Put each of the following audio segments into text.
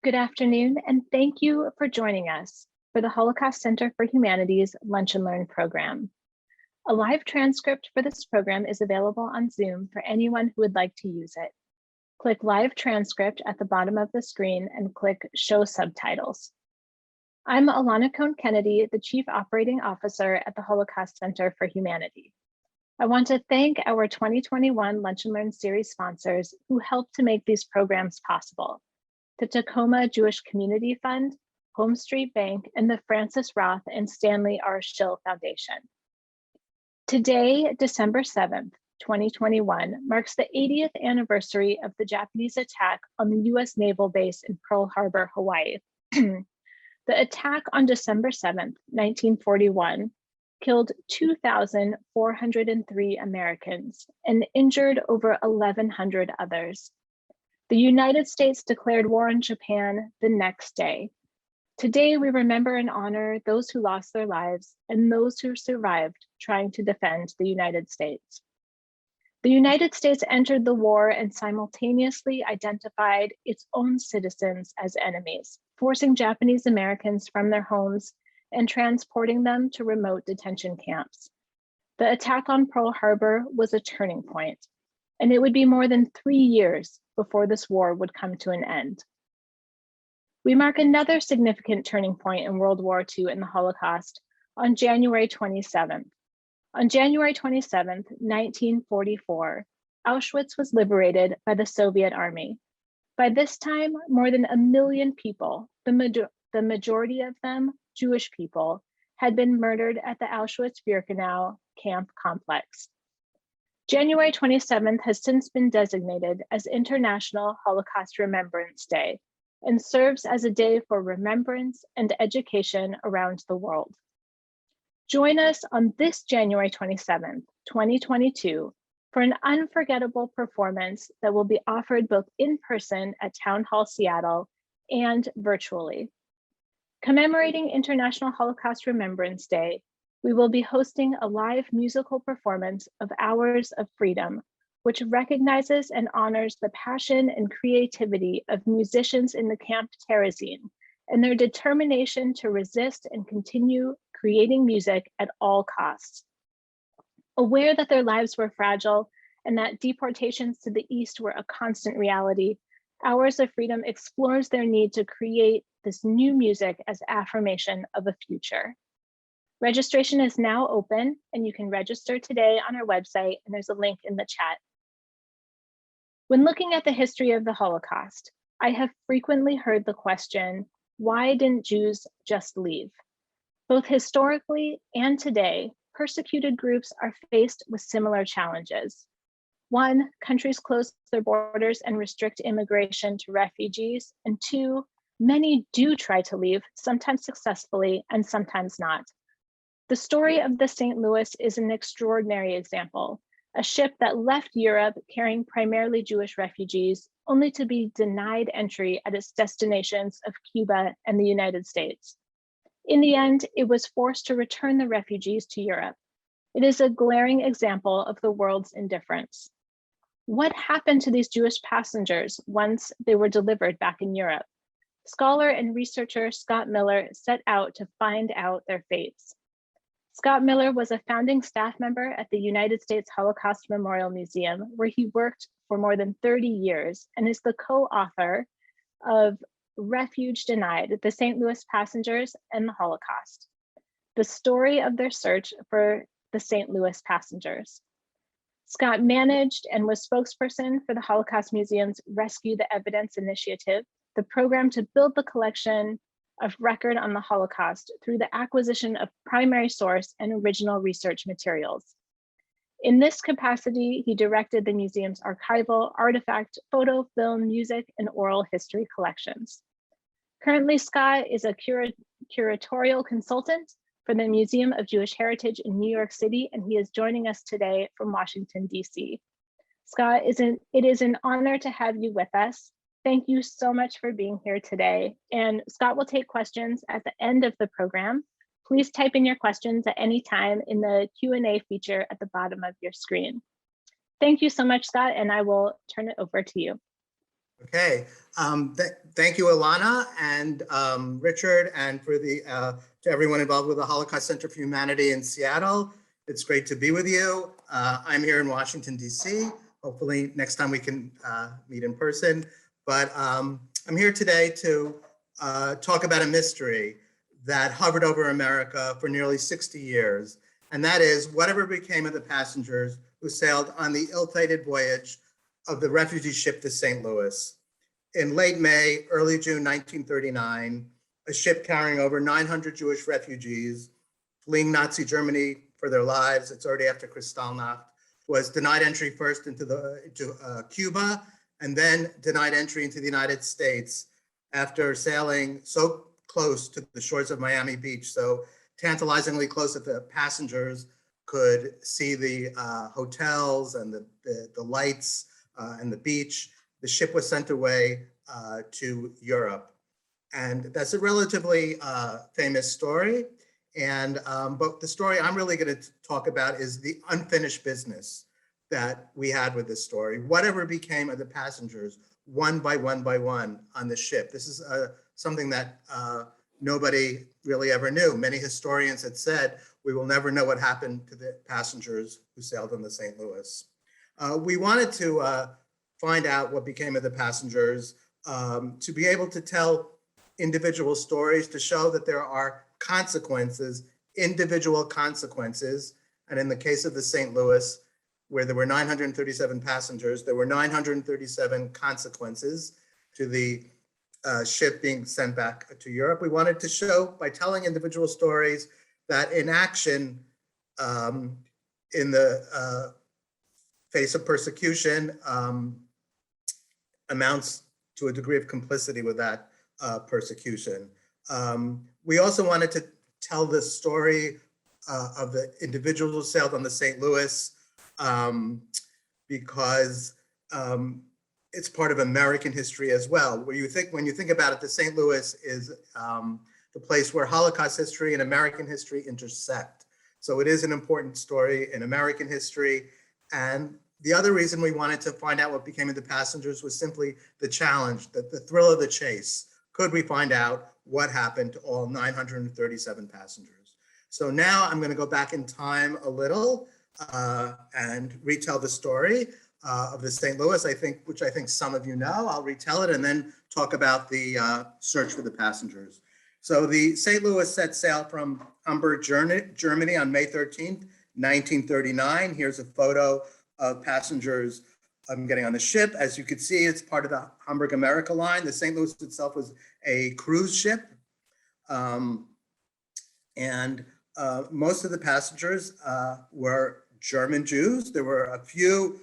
Good afternoon, and thank you for joining us for the Holocaust Center for Humanities Lunch and Learn program. A live transcript for this program is available on Zoom for anyone who would like to use it. Click Live Transcript at the bottom of the screen and click Show Subtitles. I'm Alana Cohn-Kennedy, the Chief Operating Officer at the Holocaust Center for Humanity. I want to thank our 2021 Lunch and Learn series sponsors who helped to make these programs possible: the Tacoma Jewish Community Fund, Home Street Bank, and the Francis Roth and Stanley R. Schill Foundation. Today, December 7th, 2021, marks the 80th anniversary of the Japanese attack on the US Naval Base in Pearl Harbor, Hawaii. The attack on December 7th, 1941, killed 2,403 Americans and injured over 1,100 others. The United States declared war on Japan the next day. Today, we remember and honor those who lost their lives and those who survived trying to defend the United States. The United States entered the war and simultaneously identified its own citizens as enemies, forcing Japanese Americans from their homes and transporting them to remote detention camps. The attack on Pearl Harbor was a turning point, and it would be more than 3 years before this war would come to an end. We mark another significant turning point in World War II and the Holocaust on January 27th. On January 27th, 1944, Auschwitz was liberated by the Soviet Army. By this time, more than 1 million people, the majority of them Jewish people, had been murdered at the Auschwitz-Birkenau camp complex. January 27th has since been designated as International Holocaust Remembrance Day and serves as a day for remembrance and education around the world. Join us on this January 27th, 2022, for an unforgettable performance that will be offered both in person at Town Hall Seattle and virtually. Commemorating International Holocaust Remembrance Day, we will be hosting a live musical performance of Hours of Freedom, which recognizes and honors the passion and creativity of musicians in the Camp Terezin and their determination to resist and continue creating music at all costs. Aware that their lives were fragile and that deportations to the East were a constant reality, Hours of Freedom explores their need to create this new music as affirmation of a future. Registration is now open, and you can register today on our website, and there's a link in the chat. When looking at the history of the Holocaust, I have frequently heard the question, why didn't Jews just leave? Both historically and today, persecuted groups are faced with similar challenges. One, countries close their borders and restrict immigration to refugees. And two, many do try to leave, sometimes successfully and sometimes not. The story of the St. Louis is an extraordinary example, a ship that left Europe carrying primarily Jewish refugees, only to be denied entry at its destinations of Cuba and the United States. In the end, it was forced to return the refugees to Europe. It is a glaring example of the world's indifference. What happened to these Jewish passengers once they were delivered back in Europe? Scholar and researcher Scott Miller set out to find out their fates. Scott Miller was a founding staff member at the United States Holocaust Memorial Museum, where he worked for more than 30 years and is the co-author of Refuge Denied, the St. Louis Passengers and the Holocaust, the story of their search for the St. Louis passengers. Scott managed and was spokesperson for the Holocaust Museum's Rescue the Evidence initiative, the program to build the collection of record on the Holocaust through the acquisition of primary source and original research materials. In this capacity, he directed the museum's archival, artifact, photo, film, music, and oral history collections. Currently, Scott is a curatorial consultant for the Museum of Jewish Heritage in New York City, and he is joining us today from Washington, D.C. Scott, it is an honor to have you with us. Thank you so much for being here today. And Scott will take questions at the end of the program. Please type in your questions at any time in the Q&A feature at the bottom of your screen. Thank you so much, Scott, and I will turn it over to you. Okay, thank you, Ilana and Richard, and for to everyone involved with the Holocaust Center for Humanity in Seattle. It's great to be with you. I'm here in Washington, D.C. Hopefully next time we can meet in person. But I'm here today to talk about a mystery that hovered over America for nearly 60 years. And that is whatever became of the passengers who sailed on the ill-fated voyage of the refugee ship to St. Louis. In late May, early June 1939, a ship carrying over 900 Jewish refugees fleeing Nazi Germany for their lives, it's already after Kristallnacht, was denied entry first into Cuba and then denied entry into the United States after sailing so close to the shores of Miami Beach, so tantalizingly close that the passengers could see the hotels and the lights and the beach. The ship was sent away to Europe. And that's a relatively famous story. And but the story I'm really going to talk about is the unfinished business that we had with this story. Whatever became of the passengers, one by one on the ship. This is something that nobody really ever knew. Many historians had said, we will never know what happened to the passengers who sailed on the St. Louis. We wanted to find out what became of the passengers, to be able to tell individual stories, to show that there are consequences, individual consequences. And in the case of the St. Louis, where there were 937 passengers, there were 937 consequences to the ship being sent back to Europe. We wanted to show by telling individual stories that inaction in the face of persecution amounts to a degree of complicity with that persecution. We also wanted to tell the story of the individuals who sailed on the St. Louis because it's part of American history as well. When you think about it, the St. Louis is the place where Holocaust history and American history intersect. So it is an important story in American history. And the other reason we wanted to find out what became of the passengers was simply the challenge, the thrill of the chase. Could we find out what happened to all 937 passengers? So now I'm going to go back in time a little and retell the story of the St. Louis, which I think some of you know. I'll retell it and then talk about the search for the passengers. So the St. Louis set sail from Hamburg, Germany on May 13th, 1939. Here's a photo of passengers getting on the ship. As you can see, it's part of the Hamburg America line. The St. Louis itself was a cruise ship. And most of the passengers were German Jews. There were a few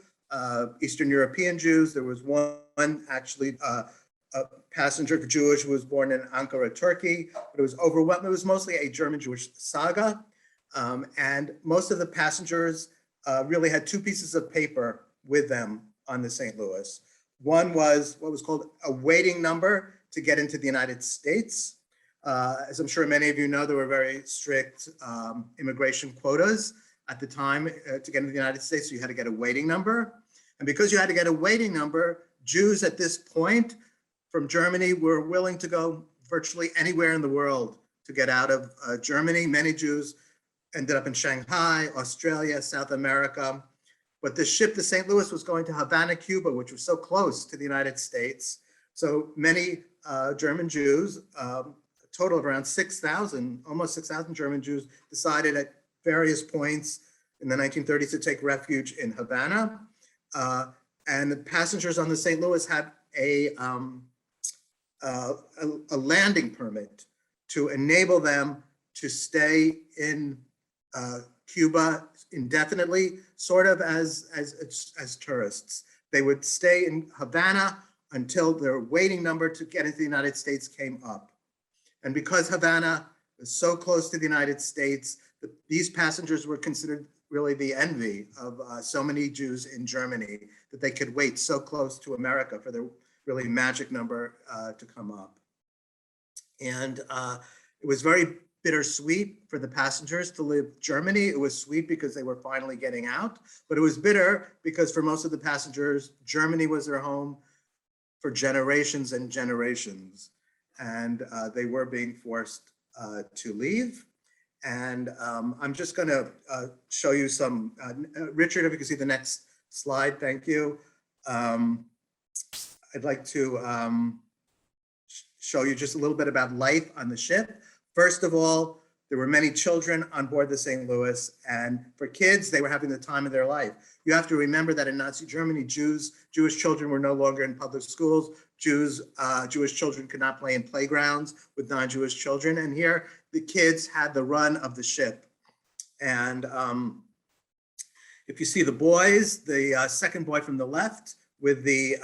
Eastern European Jews. There was one actually a passenger Jewish who was born in Ankara, Turkey, but it was overwhelmed. It was mostly a German Jewish saga. And most of the passengers really had two pieces of paper with them on the St. Louis. One was what was called a waiting number to get into the United States. As I'm sure many of you know, there were very strict immigration quotas at the time to get into the United States. So you had to get a waiting number. And because you had to get a waiting number, Jews at this point from Germany were willing to go virtually anywhere in the world to get out of Germany. Many Jews ended up in Shanghai, Australia, South America. But the ship, the St. Louis, was going to Havana, Cuba, which was so close to the United States. So many German Jews, a total of around 6,000, almost 6,000 German Jews, decided at various points in the 1930s to take refuge in Havana. And the passengers on the St. Louis had a landing permit to enable them to stay in Cuba indefinitely, sort of as tourists. They would stay in Havana until their waiting number to get into the United States came up. And because Havana is so close to the United States, these passengers were considered really the envy of so many Jews in Germany, that they could wait so close to America for their really magic number to come up. And it was very bittersweet for the passengers to leave Germany. It was sweet because they were finally getting out, but it was bitter because for most of the passengers, Germany was their home. for generations and generations. And they were being forced to leave. And I'm just going to show you some, Richard, if you can see the next slide, thank you. I'd like to show you just a little bit about life on the ship. First of all, there were many children on board the St. Louis, and for kids, they were having the time of their life. You have to remember that in Nazi Germany, Jewish children were no longer in public schools. Jewish children could not play in playgrounds with non-Jewish children. And here, the kids had the run of the ship. And if you see the boys, the second boy from the left with the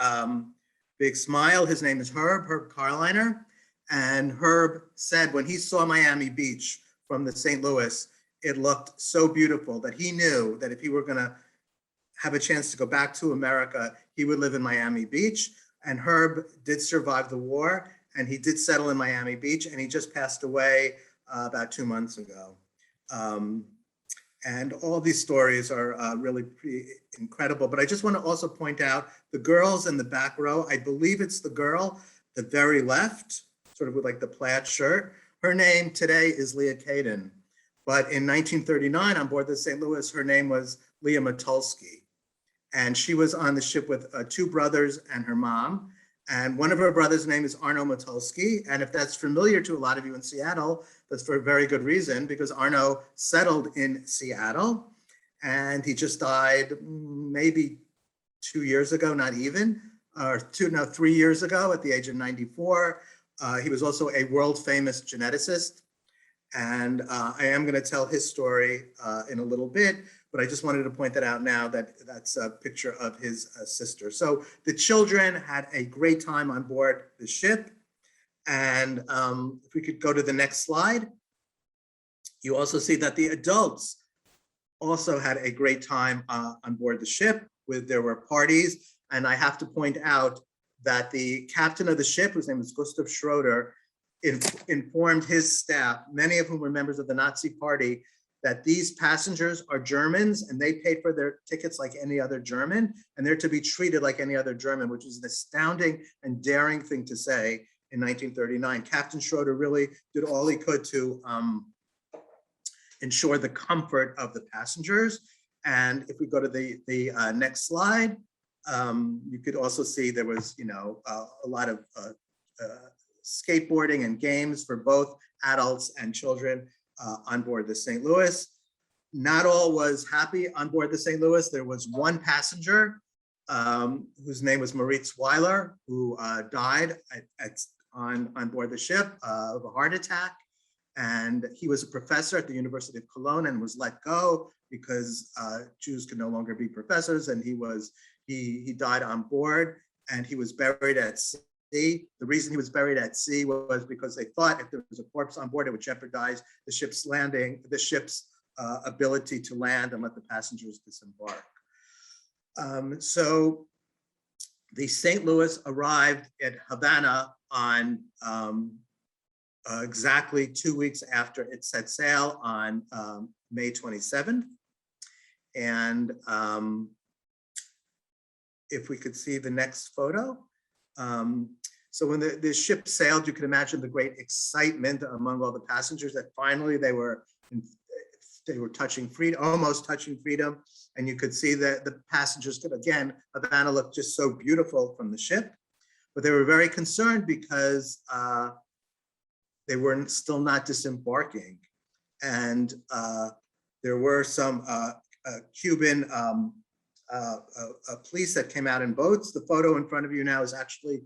big smile, his name is Herb Carliner. And Herb said when he saw Miami Beach from the St. Louis, it looked so beautiful that he knew that if he were gonna have a chance to go back to America, he would live in Miami Beach. And Herb did survive the war, and he did settle in Miami Beach, and he just passed away about 2 months ago. And all these stories are really pretty incredible. But I just want to also point out the girls in the back row. I believe it's the girl, the very left, sort of with like the plaid shirt. Her name today is Leah Caden. But in 1939 on board the St. Louis, her name was Leah Matulski. And she was on the ship with 2 brothers and her mom. And one of her brothers' name is Arno Matulski. And if that's familiar to a lot of you in Seattle, that's for a very good reason, because Arno settled in Seattle and he just died maybe 2 years ago, not even, or 3 years ago at the age of 94. He was also a world famous geneticist. And I am going to tell his story in a little bit, but I just wanted to point that out now that that's a picture of his sister. So the children had a great time on board the ship. And if we could go to the next slide, you also see that the adults also had a great time on board the ship. There were parties. And I have to point out that the captain of the ship, whose name is Gustav Schroeder, informed his staff, many of whom were members of the Nazi Party, that these passengers are Germans and they paid for their tickets like any other German, and they're to be treated like any other German, which is an astounding and daring thing to say in 1939. Captain Schroeder really did all he could to ensure the comfort of the passengers. And if we go to the next slide, you could also see there was, a lot of skateboarding and games for both adults and children on board the St. Louis. Not all was happy on board the St. Louis. There was one passenger whose name was Moritz Weiler, who died on board the ship of a heart attack. And he was a professor at the University of Cologne and was let go because Jews could no longer be professors. And he died on board, and he was buried at sea. The reason he was buried at sea was because they thought if there was a corpse on board, it would jeopardize the ship's ability to land and let the passengers disembark. So the St. Louis arrived at Havana on exactly 2 weeks after it set sail on May 27th. And if we could see the next photo. So when the ship sailed, you can imagine the great excitement among all the passengers that finally they were touching freedom, almost touching freedom. And you could see that the passengers could, again, Havana looked just so beautiful from the ship, but they were very concerned because they were still not disembarking. And there were some Cuban police that came out in boats. The photo in front of you now is actually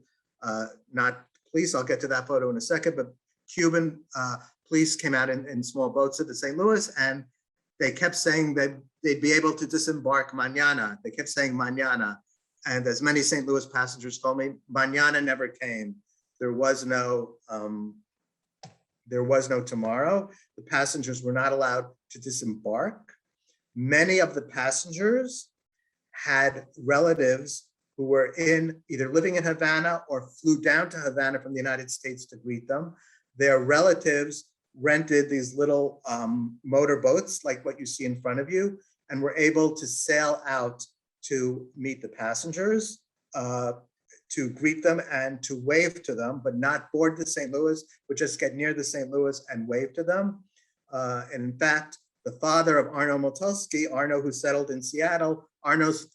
not police. I'll get to that photo in a second, but Cuban police came out in small boats at the St. Louis, and they kept saying that they'd be able to disembark mañana. They kept saying mañana. And as many St. Louis passengers told me, mañana never came. There was no tomorrow. The passengers were not allowed to disembark. Many of the passengers had relatives who were either living in Havana or flew down to Havana from the United States to greet them. Their relatives rented these little motorboats like what you see in front of you, and were able to sail out to meet the passengers. to greet them and to wave to them, but not board the St. Louis, but just get near the St. Louis and wave to them. And in fact, the father of Arno Motulsky, Arno who settled in Seattle, Arno's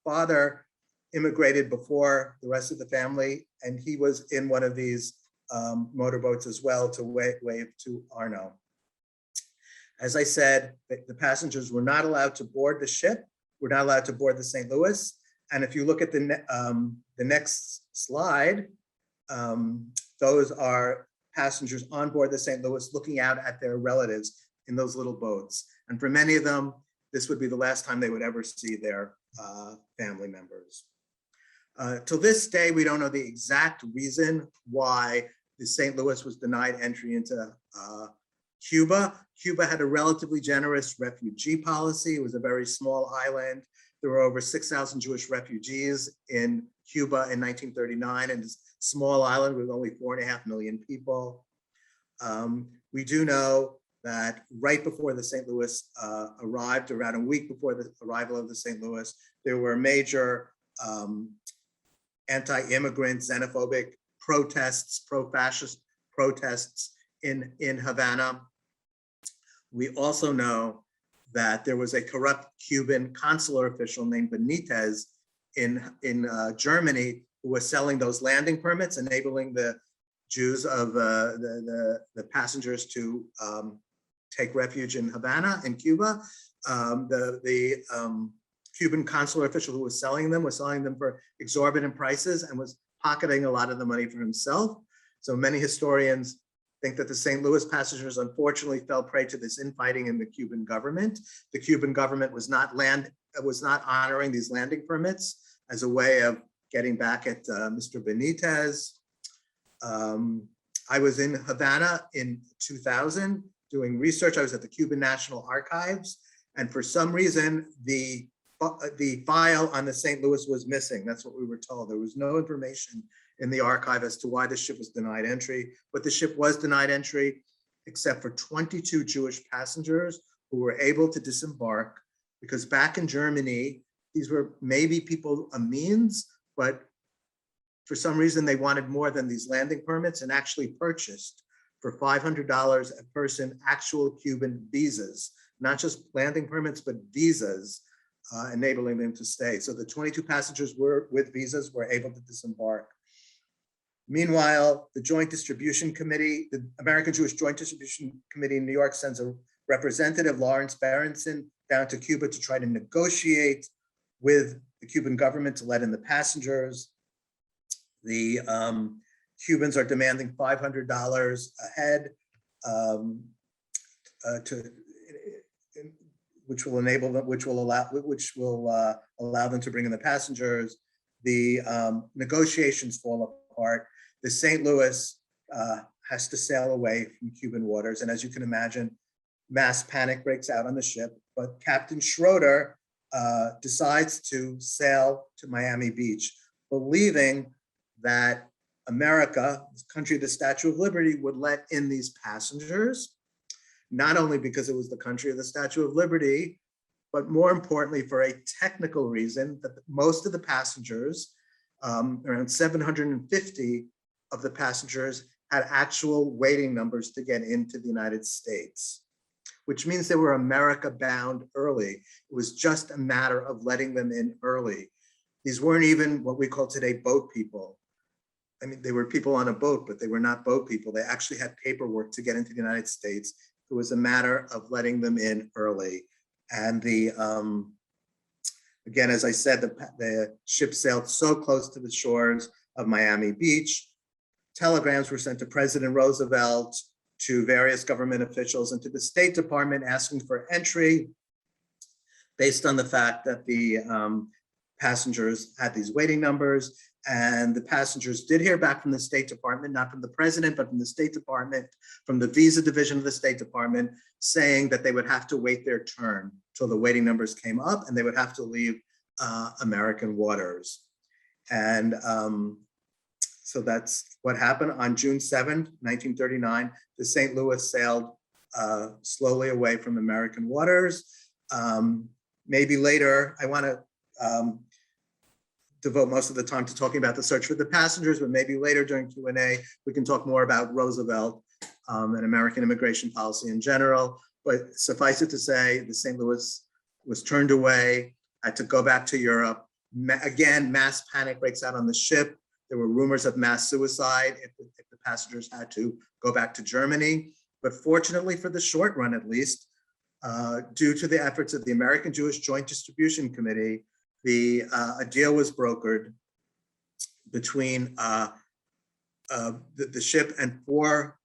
father immigrated before the rest of the family, and he was in one of these motorboats as well to wave to Arno. As I said, the passengers were not allowed to board the ship, were not allowed to board the St. Louis. And if you look at the next slide, those are passengers on board the St. Louis looking out at their relatives in those little boats. And for many of them, this would be the last time they would ever see their family members. To this day, we don't know the exact reason why the St. Louis was denied entry into Cuba. Cuba had a relatively generous refugee policy. It was a very small island. There were over 6,000 Jewish refugees in Cuba in 1939, and this small island with only 4.5 million people. We do know that right before the St. Louis arrived, around a week before the arrival of the St. Louis, there were major anti-immigrant, xenophobic protests, pro-fascist protests in Havana. We also know that there was a corrupt Cuban consular official named Benitez in Germany who was selling those landing permits, enabling the Jews of the passengers to take refuge in Havana, in Cuba. The Cuban consular official who was selling them for exorbitant prices and was pocketing a lot of the money for himself. So many historians think that the St. Louis passengers unfortunately fell prey to this infighting in the Cuban government. The Cuban government was not honoring these landing permits as a way of getting back at Mr. Benitez. I was in Havana in 2000 doing research. I was at the Cuban National Archives, and for some reason, the file on the St. Louis was missing. That's what we were told. There was no information in the archive as to why the ship was denied entry, but the ship was denied entry except for 22 Jewish passengers who were able to disembark, because back in Germany, these were maybe people a means, but for some reason they wanted more than these landing permits and actually purchased for $500 a person actual Cuban visas, not just landing permits, but visas, enabling them to stay. So the 22 passengers with visas were able to disembark. Meanwhile, the Joint Distribution Committee, the American Jewish Joint Distribution Committee in New York sends a representative, Lawrence Berenson, down to Cuba to try to negotiate with the Cuban government to let in the passengers. The Cubans are demanding $500 a head, which will enable them, which will allow them to bring in the passengers. The negotiations fall apart. The St. Louis has to sail away from Cuban waters, and as you can imagine, mass panic breaks out on the ship. But Captain Schroeder decides to sail to Miami Beach, believing that America, the country of the Statue of Liberty, would let in these passengers, not only because it was the country of the Statue of Liberty, but more importantly for a technical reason, that most of the passengers, around 750 of the passengers, had actual waiting numbers to get into the United States, which means they were America bound early. It was just a matter of letting them in early. These weren't even what we call today boat people. I mean, they were people on a boat, but they were not boat people. They actually had paperwork to get into the United States. It was a matter of letting them in early. And again, as I said, the ship sailed so close to the shores of Miami Beach. Telegrams were sent to President Roosevelt, to various government officials, and to the State Department asking for entry based on the fact that the passengers had these waiting numbers. And the passengers did hear back from the State Department, not from the president, but from the State Department, from the visa division of the State Department, saying that they would have to wait their turn till the waiting numbers came up and they would have to leave American waters. And so that's what happened. On June 7th, 1939, the St. Louis sailed slowly away from American waters. Maybe later, I want to devote most of the time to talking about the search for the passengers, but maybe later during Q&A, we can talk more about Roosevelt and American immigration policy in general. But suffice it to say, the St. Louis was turned away, had to go back to Europe. Again, mass panic breaks out on the ship. There were rumors of mass suicide if the passengers had to go back to Germany. But fortunately, for the short run at least, due to the efforts of the American Jewish Joint Distribution Committee, a deal was brokered between the ship and 4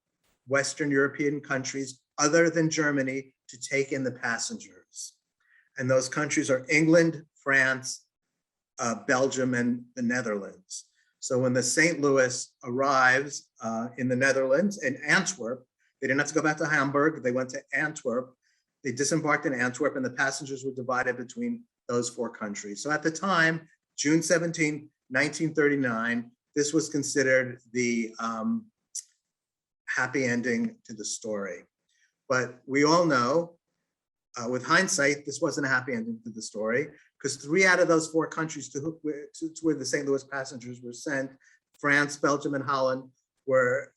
Western European countries other than Germany to take in the passengers. And those countries are England, France, Belgium, and the Netherlands. So when the St. Louis arrives in the Netherlands, in Antwerp, they didn't have to go back to Hamburg, they went to Antwerp. They disembarked in Antwerp and the passengers were divided between those 4 countries. So at the time, June 17, 1939, this was considered the happy ending to the story. But we all know, with hindsight, this wasn't a happy ending to the story, because 3 out of those 4 countries to where the St. Louis passengers were sent, France, Belgium, and Holland, were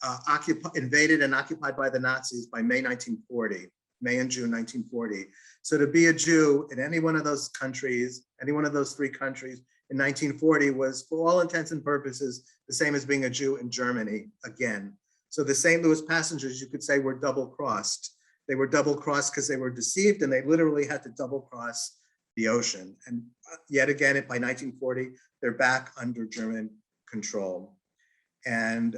invaded and occupied by the Nazis by May 1940, May and June 1940. So to be a Jew in any one of those countries, any one of those 3 countries in 1940 was, for all intents and purposes, the same as being a Jew in Germany again. So the St. Louis passengers, you could say, were double-crossed. They were double-crossed because they were deceived and they literally had to double-cross the ocean. And yet again, by 1940, they're back under German control. And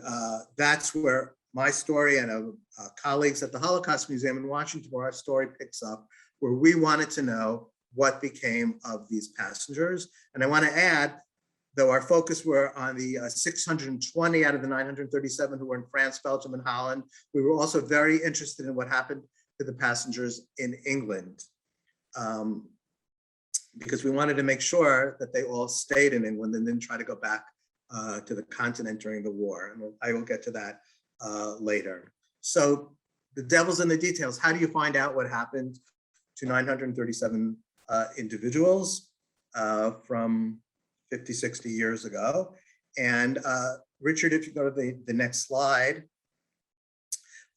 that's where my story and colleagues at the Holocaust Museum in Washington, where our story picks up, where we wanted to know what became of these passengers. And I want to add, though our focus were on the 620 out of the 937 who were in France, Belgium, and Holland, we were also very interested in what happened to the passengers in England, because we wanted to make sure that they all stayed in England and didn't try to go back to the continent during the war. And I will get to that later. So the devil's in the details. How do you find out what happened to 937 individuals from 50, 60 years ago? And Richard, if you go to the next slide.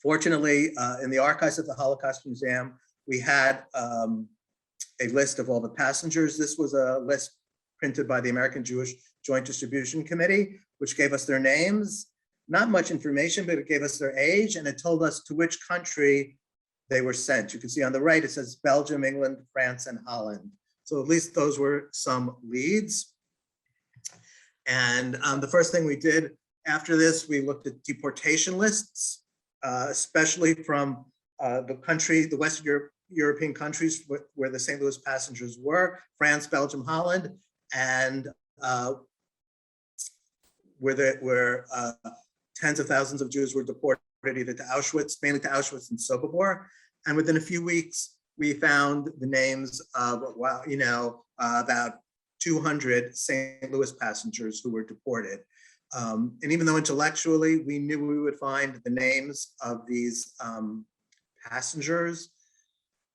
Fortunately, in the archives of the Holocaust Museum, we had a list of all the passengers. This was a list printed by the American Jewish Joint Distribution Committee, which gave us their names. Not much information, but it gave us their age and it told us to which country they were sent. You can see on the right, it says Belgium, England, France, and Holland. So at least those were some leads. And the first thing we did after this, we looked at deportation lists, especially from the Western European countries where the St. Louis passengers were, France, Belgium, Holland, and where tens of thousands of Jews were deported either to Auschwitz, mainly to Auschwitz and Sobibor. And within a few weeks, we found the names of, about 200 St. Louis passengers who were deported. And even though intellectually we knew we would find the names of these passengers,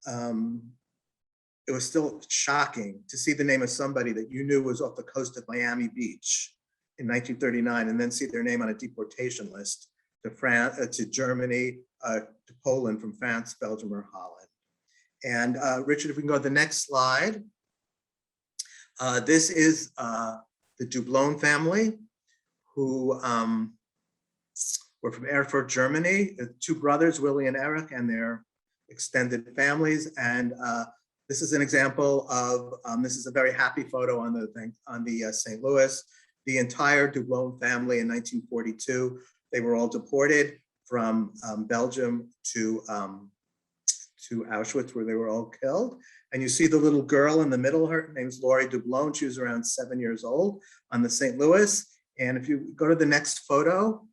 it was still shocking to see the name of somebody that you knew was off the coast of Miami Beach in 1939 and then see their name on a deportation list to France, to Germany, to Poland from France, Belgium, or Holland. And Richard, if we can go to the next slide. This is the Dublon family, who were from Erfurt, Germany. 2 brothers, Willie and Eric, and their extended families. And this is an example of, this is a very happy photo on the St. Louis. The entire Dublon family in 1942, they were all deported from Belgium to Auschwitz, where they were all killed. And you see the little girl in the middle, her name's Laurie Dublon. She was around 7 years old on the St. Louis. And if you go to the next photo,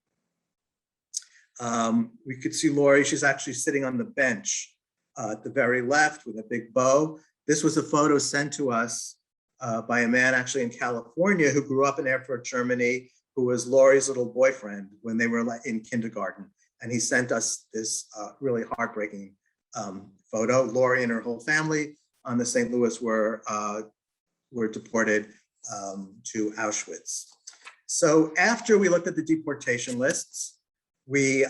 we could see Laurie. She's actually sitting on the bench at the very left with a big bow. This was a photo sent to us by a man actually in California who grew up in Erfurt, Germany, who was Laurie's little boyfriend when they were in kindergarten. And he sent us this really heartbreaking photo. Laurie and her whole family on the St. Louis were deported to Auschwitz. So after we looked at the deportation lists, we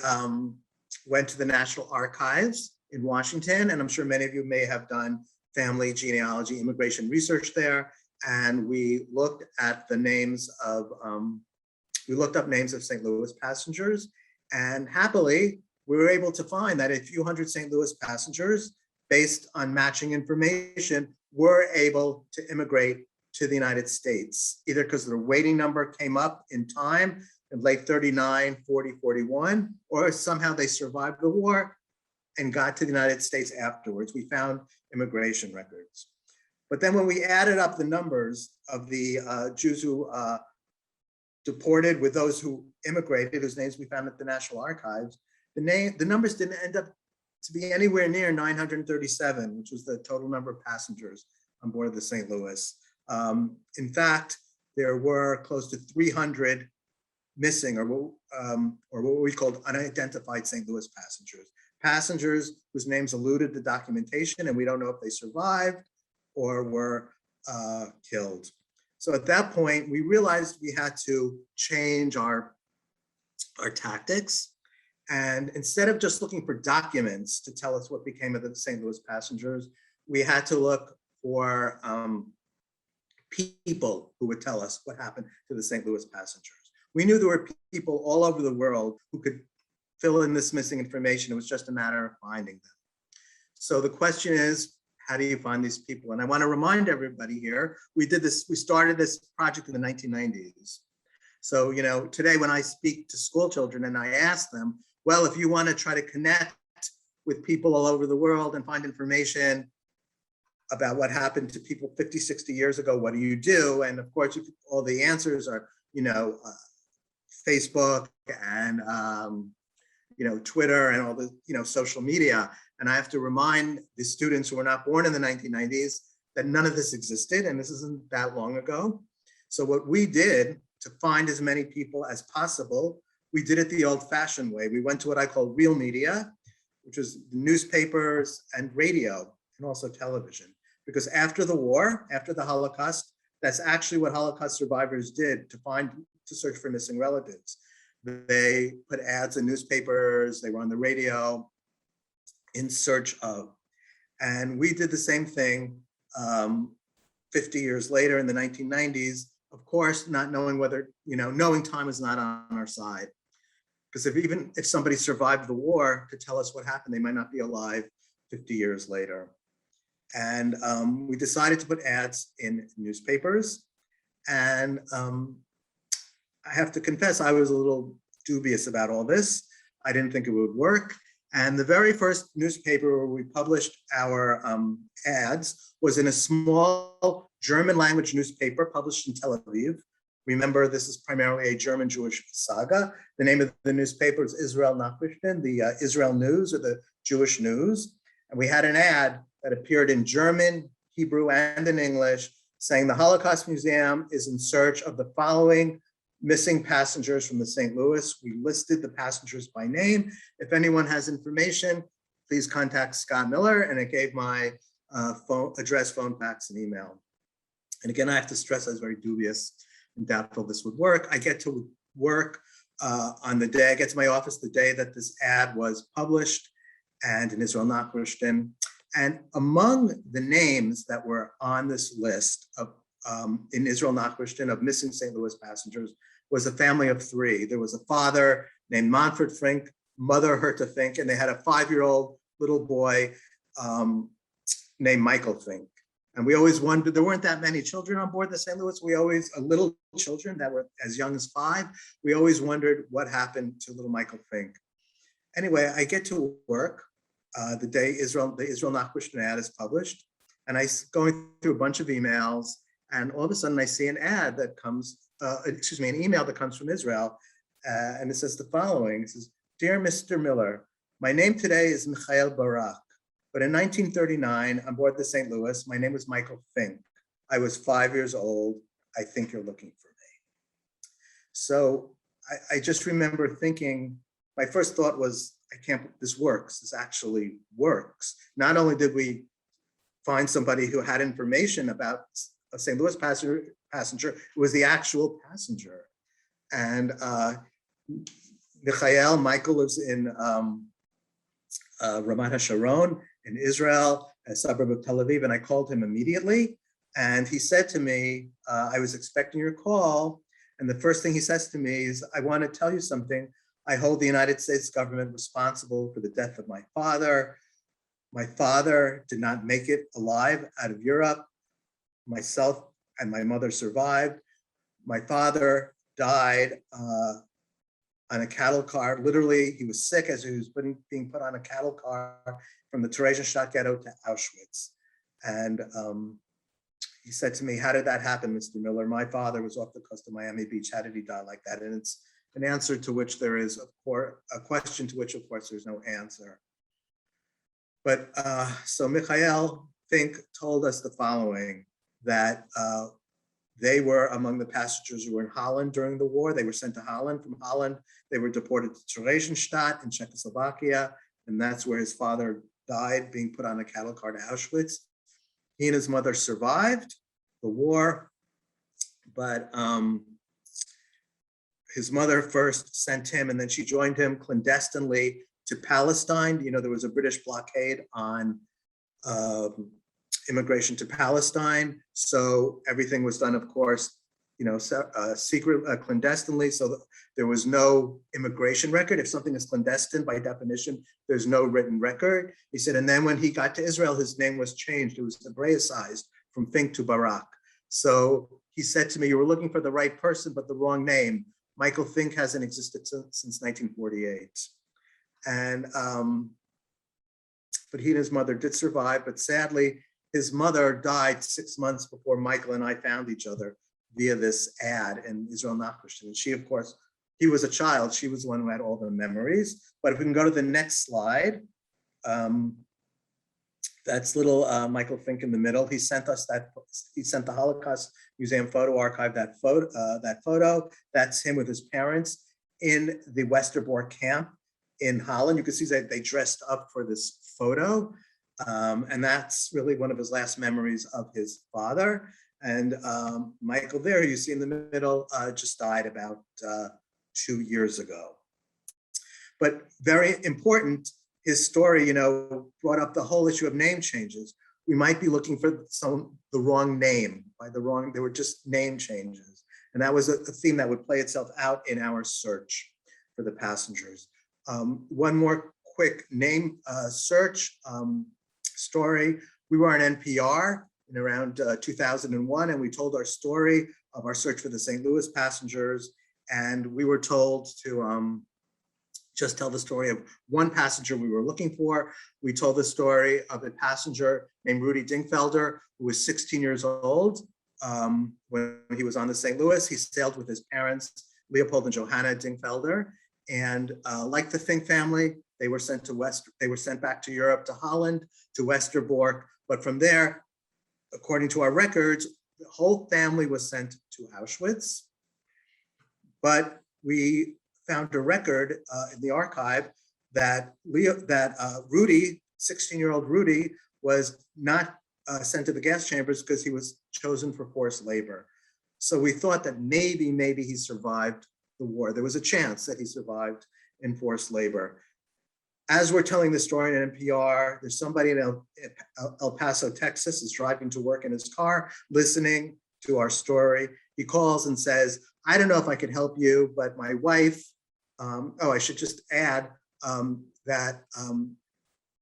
went to the National Archives in Washington, and I'm sure many of you may have done family genealogy, immigration research there. And we looked at the names of, we looked up names of St. Louis passengers, and happily, we were able to find that a few hundred St. Louis passengers, based on matching information, were able to immigrate to the United States, either because their waiting number came up in time in late 39, 40, 41, or somehow they survived the war and got to the United States afterwards. We found immigration records. But then when we added up the numbers of the Jews who deported with those who immigrated, whose names we found at the National Archives, the numbers didn't end up to be anywhere near 937, which was the total number of passengers on board the St. Louis. In fact, there were close to 300 missing, or what we called unidentified St. Louis passengers whose names eluded the documentation, and we don't know if they survived or were killed. So at that point, we realized we had to change our tactics. And instead of just looking for documents to tell us what became of the St. Louis passengers, we had to look for people who would tell us what happened to the St. Louis passengers. We knew there were people all over the world who could fill in this missing information. It was just a matter of finding them. So the question is, how do you find these people? And I want to remind everybody here, we started this project in the 1990s. So, you know, today when I speak to school children and I ask them, well, if you want to try to connect with people all over the world and find information about what happened to people 50, 60 years ago, what do you do? And of course, all the answers are, you know, Facebook and, you know, Twitter and all the, you know, social media. And I have to remind the students who were not born in the 1990s that none of this existed, and this isn't that long ago. So what we did to find as many people as possible, we did it the old-fashioned way. We went to what I call real media, which was newspapers and radio and also television. Because after the war, after the Holocaust, that's actually what Holocaust survivors did to search for missing relatives. They put ads in newspapers, they were on the radio in search of. And we did the same thing 50 years later in the 1990s, of course, not knowing whether, you know, knowing time is not on our side. Because even if somebody survived the war to tell us what happened, they might not be alive 50 years later. And we decided to put ads in newspapers. And I have to confess, I was a little dubious about all this. I didn't think it would work. And the very first newspaper where we published our ads was in a small German language newspaper published in Tel Aviv. Remember, this is primarily a German Jewish saga. The name of the newspaper is Israel Nachrichten, the Israel News or the Jewish News. And we had an ad that appeared in German, Hebrew, and in English saying the Holocaust Museum is in search of the following missing passengers from the St. Louis. We listed the passengers by name. If anyone has information, please contact Scott Miller, and it gave my phone address, phone, fax, and email. And again, I have to stress I was very dubious and doubtful this would work. I get to work on the day, I get to my office the day that this ad was published and in Israel Nachrichten. And among the names that were on this list of in Israel Nachrichten of missing St. Louis passengers was a family of three. There was a father named Manfred Fink, mother Herta Fink, and they had a 5-year-old little boy named Michael Fink. And we always wondered, there weren't that many children on board the St. Louis. Little children that were as young as 5. We always wondered what happened to little Michael Fink. Anyway, I get to work the day the Israel Nachrichten ad is published, and I going through a bunch of emails, and all of a sudden I see an ad that comes, an email that comes from Israel, and it says the following. It says, "Dear Mr. Miller, my name today is Michael Barak, but in 1939 on board the St. Louis, my name was Michael Fink. I was 5 years old. I think you're looking for me." So I just remember thinking, my first thought was, this works. This actually works. Not only did we find somebody who had information about a St. Louis passenger. It was the actual passenger. And Michael lives in Ramat HaSharon in Israel, a suburb of Tel Aviv, and I called him immediately. And he said to me, I was expecting your call. And the first thing he says to me is, I want to tell you something. I hold the United States government responsible for the death of my father. My father did not make it alive out of Europe. Myself and my mother survived. My father died on a cattle car. Literally, he was sick as he was being put on a cattle car from the Theresienstadt ghetto to Auschwitz. And he said to me, how did that happen, Mr. Miller? My father was off the coast of Miami Beach. How did he die like that? And it's an answer to which there is, of course, a question to which, of course, there's no answer. But so Michael Fink told us the following, that they were among the passengers who were in Holland during the war. They were sent to Holland. From Holland, they were deported to Theresienstadt in Czechoslovakia, and that's where his father died, being put on a cattle car to Auschwitz. He and his mother survived the war, but his mother first sent him, and then she joined him clandestinely to Palestine. You know, there was a British blockade on immigration to Palestine. So everything was done, of course, you know, secret, clandestinely. So there was no immigration record. If something is clandestine, by definition, there's no written record. He said, and then when he got to Israel, his name was changed. It was Hebraicized from Fink to Barak. So he said to me, you were looking for the right person, but the wrong name. Michael Fink hasn't existed since 1948. And, but he and his mother did survive, but sadly, his mother died 6 months before Michael and I found each other via this ad in Israel Nachrichten. And she, of course, he was a child. She was the one who had all the memories. But if we can go to the next slide, that's little Michael Fink in the middle. He sent us that. He sent the Holocaust Museum Photo Archive that photo. That's him with his parents in the Westerbork camp in Holland. You can see that they dressed up for this photo. And that's really one of his last memories of his father. And Michael there, you see in the middle, just died about 2 years ago. But very important, his story, you know, brought up the whole issue of name changes. We might be looking for the wrong name, they were just name changes. And that was a theme that would play itself out in our search for the passengers. One more quick name search story. We were on NPR in around 2001, and we told our story of our search for the St. Louis passengers. And we were told to just tell the story of one passenger we were looking for. We told the story of a passenger named Rudolf Dingfelder, who was 16 years old when he was on the St. Louis. He sailed with his parents, Leopold and Johanna Dingfelder. And like the Fink family, they were sent back to Europe, to Holland, to Westerbork. But from there, according to our records, the whole family was sent to Auschwitz. But we found a record in the archive that Rudy, 16-year-old Rudy, was not sent to the gas chambers because he was chosen for forced labor. So we thought that maybe he survived the war. There was a chance that he survived in forced labor. As we're telling the story in NPR, there's somebody in El Paso, Texas, is driving to work in his car, listening to our story. He calls and says, I don't know if I can help you, but my wife, I should just add that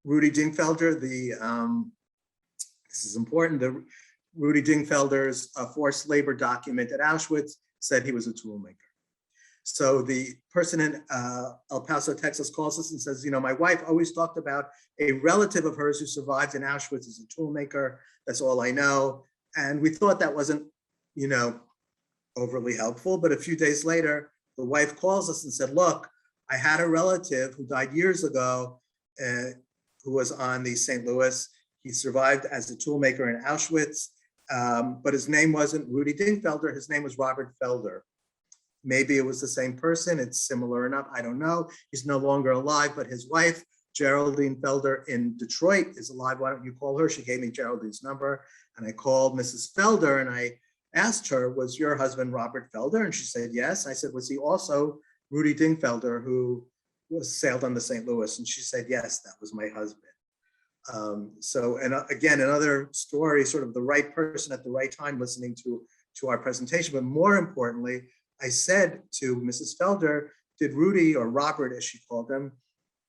Rudy Dingfelder, this is important, the Rudy Dingfelder's forced labor document at Auschwitz said he was a toolmaker. So the person in El Paso, Texas calls us and says, you know, my wife always talked about a relative of hers who survived in Auschwitz as a toolmaker. That's all I know. And we thought that wasn't, you know, overly helpful. But a few days later, the wife calls us and said, look, I had a relative who died years ago who was on the St. Louis. He survived as a toolmaker in Auschwitz, but his name wasn't Rudy Dingfelder. His name was Robert Felder. Maybe it was the same person. It's similar enough. I don't know. He's no longer alive, but his wife, Geraldine Felder in Detroit, is alive. Why don't you call her? She gave me Geraldine's number, and I called Mrs. Felder, and I asked her, was your husband Robert Felder? And she said, yes. I said, was he also Rudy Dingfelder, who was sailed on the St. Louis? And she said, yes, that was my husband. And again, another story, sort of the right person at the right time listening to our presentation. But more importantly, I said to Mrs. Felder, did Rudy, or Robert as she called him,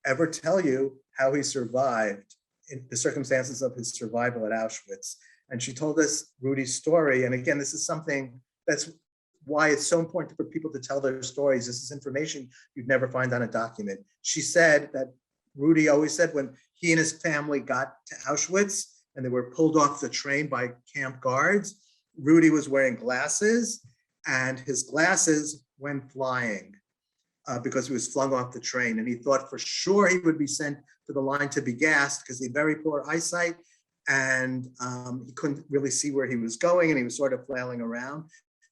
ever tell you how he survived, in the circumstances of his survival at Auschwitz? And she told us Rudy's story. And again, this is something that's why it's so important for people to tell their stories. This is information you'd never find on a document. She said that Rudy always said when he and his family got to Auschwitz and they were pulled off the train by camp guards, Rudy was wearing glasses and his glasses went flying because he was flung off the train. And he thought for sure he would be sent to the line to be gassed because he had very poor eyesight and he couldn't really see where he was going and he was sort of flailing around.